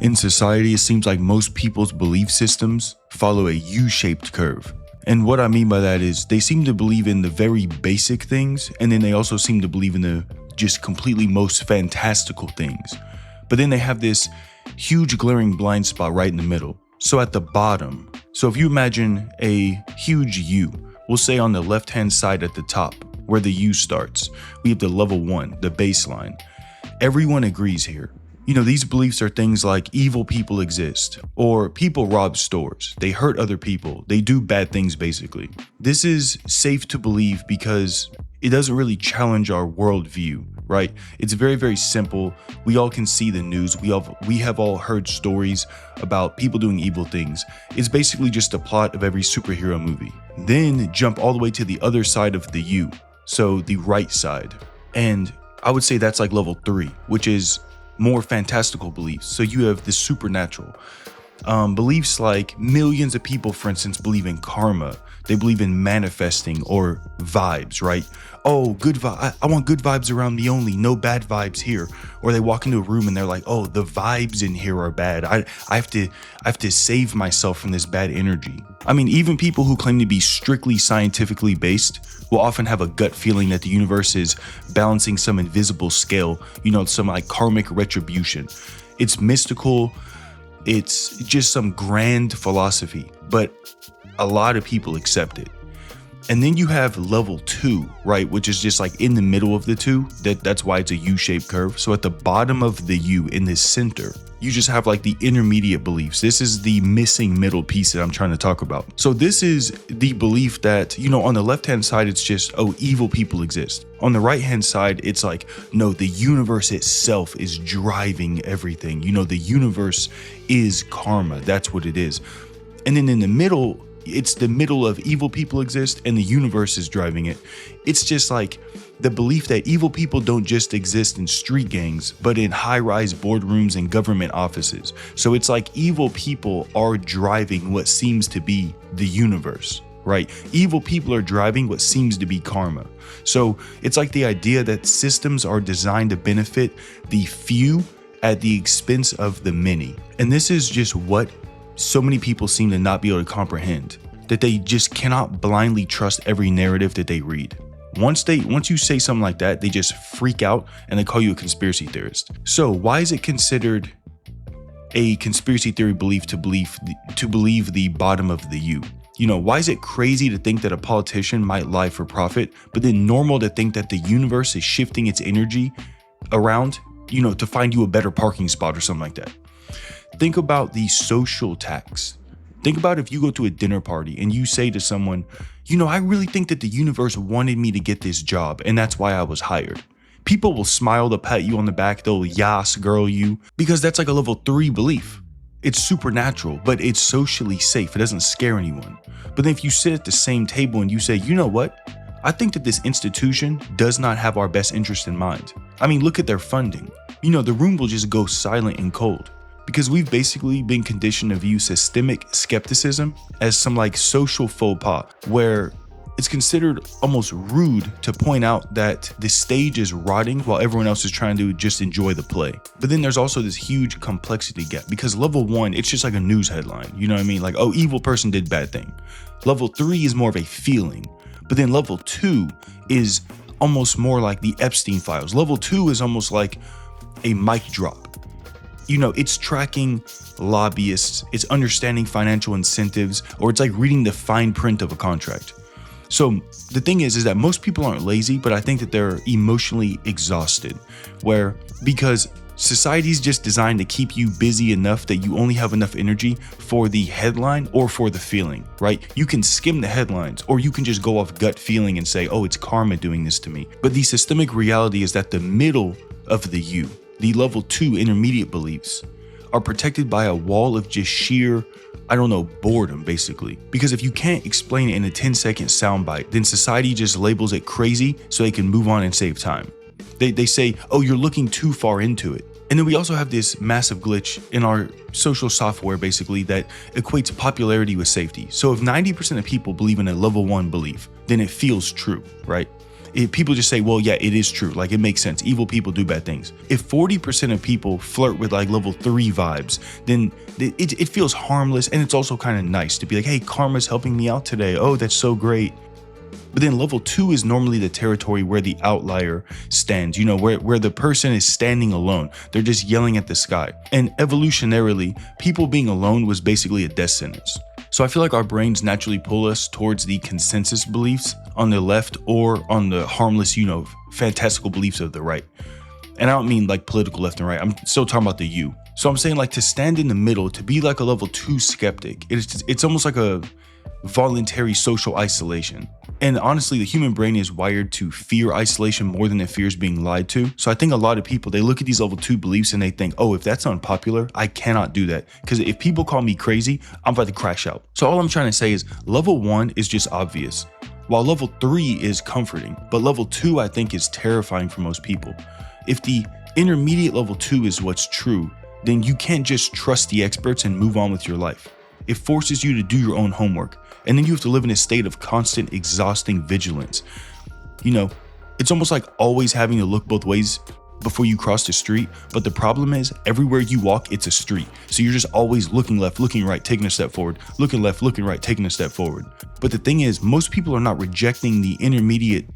In society, it seems like most people's belief systems follow a U-shaped curve. And what I mean by that is they seem to believe in the very basic things, and then they also seem to believe in the just completely most fantastical things. But then they have this huge glaring blind spot right in the middle. So at the bottom, so if you imagine a huge U, we'll say on the left-hand side at the top, where the U starts, we have the level 1, the baseline. Everyone agrees here. You know, these beliefs are things like evil people exist, or people rob stores, they hurt other people, they do bad things basically. This is safe to believe because it doesn't really challenge our worldview, right? It's very, very simple. We all can see the news. We have all heard stories about people doing evil things. It's basically just a plot of every superhero movie. Then jump all the way to the other side of the U, so the right side. And I would say that's like level 3, which is more fantastical beliefs. So you have the supernatural. Beliefs like millions of people, for instance, believe in karma. They believe in manifesting or vibes, right? Oh, good vibe. I want good vibes around me only. No bad vibes here. Or they walk into a room and they're like, oh, the vibes in here are bad. I have to save myself from this bad energy. I mean, even people who claim to be strictly scientifically based will often have a gut feeling that the universe is balancing some invisible scale, you know, some like karmic retribution. It's mystical. It's just some grand philosophy, but a lot of people accept it. And then you have level 2, right? Which is just like in the middle of the two. That's why it's a U-shaped curve. So at the bottom of the U in the center, you just have like the intermediate beliefs. This is the missing middle piece that I'm trying to talk about. So this is the belief that, you know, on the left-hand side, it's just, oh, evil people exist. On the right-hand side, it's like, no, the universe itself is driving everything. You know, the universe is karma. That's what it is. And then in the middle, it's the middle of evil people exist and the universe is driving it. It's just like the belief that evil people don't just exist in street gangs, but in high-rise boardrooms and government offices. So it's like evil people are driving what seems to be the universe, right? Evil people are driving what seems to be karma. So it's like the idea that systems are designed to benefit the few at the expense of the many. And this is just what so many people seem to not be able to comprehend, that they just cannot blindly trust every narrative that they read. Once you say something like that, they just freak out and they call you a conspiracy theorist. So why is it considered a conspiracy theory belief to believe the bottom of the U? You know, why is it crazy to think that a politician might lie for profit, but then normal to think that the universe is shifting its energy around, you know, to find you a better parking spot or something like that? Think about the social tax. Think about if you go to a dinner party and you say to someone, you know, I really think that the universe wanted me to get this job and that's why I was hired. People will smile, they'll pat you on the back, they'll yas girl you, because that's like a level 3 belief. It's supernatural, but it's socially safe. It doesn't scare anyone. But then if you sit at the same table and you say, you know what? I think that this institution does not have our best interest in mind. I mean, look at their funding. You know, the room will just go silent and cold. Because we've basically been conditioned to view systemic skepticism as some like social faux pas, where it's considered almost rude to point out that the stage is rotting while everyone else is trying to just enjoy the play. But then there's also this huge complexity gap, because level 1, it's just like a news headline. You know what I mean? Like, oh, evil person did bad thing. Level 3 is more of a feeling. But then level 2 is almost more like the Epstein files. Level 2 is almost like a mic drop. You know, it's tracking lobbyists, it's understanding financial incentives, or it's like reading the fine print of a contract. So the thing is that most people aren't lazy, but I think that they're emotionally exhausted, because society's just designed to keep you busy enough that you only have enough energy for the headline or for the feeling, right? You can skim the headlines, or you can just go off gut feeling and say, oh, it's karma doing this to me. But the systemic reality is that the middle of the U, the level 2 intermediate beliefs, are protected by a wall of just sheer, boredom, basically. Because if you can't explain it in a 10-second soundbite, then society just labels it crazy so they can move on and save time. They say, oh, you're looking too far into it. And then we also have this massive glitch in our social software, basically, that equates popularity with safety. So if 90% of people believe in a level 1 belief, then it feels true, right? People just say, well, yeah, it is true. Like, it makes sense. Evil people do bad things. If 40% of people flirt with like level 3 vibes, then it feels harmless, and it's also kind of nice to be like, hey, karma's helping me out today. Oh, that's so great. But then level 2 is normally the territory where the outlier stands, where the person is standing alone. They're just yelling at the sky. And evolutionarily, people being alone was basically a death sentence. So I feel like our brains naturally pull us towards the consensus beliefs on the left or on the harmless, fantastical beliefs of the right. And I don't mean like political left and right. I'm still talking about the you. So I'm saying like to stand in the middle, to be like a level 2 skeptic, it's almost like a voluntary social isolation. And honestly, the human brain is wired to fear isolation more than it fears being lied to. So I think a lot of people, they look at these level 2 beliefs and they think, oh, if that's unpopular, I cannot do that. Because if people call me crazy, I'm about to crash out. So all I'm trying to say is level 1 is just obvious, while level 3 is comforting. But level 2, I think, is terrifying for most people. If the intermediate level 2 is what's true, then you can't just trust the experts and move on with your life. It forces you to do your own homework. And then you have to live in a state of constant, exhausting vigilance. It's almost like always having to look both ways before you cross the street. But the problem is, everywhere you walk, it's a street. So you're just always looking left, looking right, taking a step forward, looking left, looking right, taking a step forward. But the thing is, most people are not rejecting the intermediate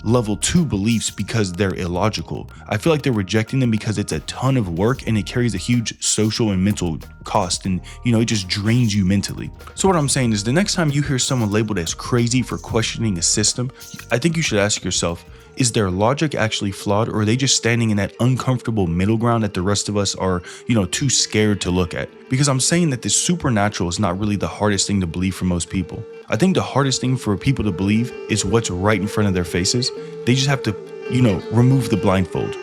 level 2 beliefs because they're illogical. I feel like they're rejecting them because it's a ton of work and it carries a huge social and mental cost, and it just drains you mentally. So what I'm saying is, the next time you hear someone labeled as crazy for questioning a system, I think you should ask yourself, is their logic actually flawed, or are they just standing in that uncomfortable middle ground that the rest of us are, too scared to look at? Because I'm saying that the supernatural is not really the hardest thing to believe for most people. I think the hardest thing for people to believe is what's right in front of their faces. They just have to, remove the blindfold.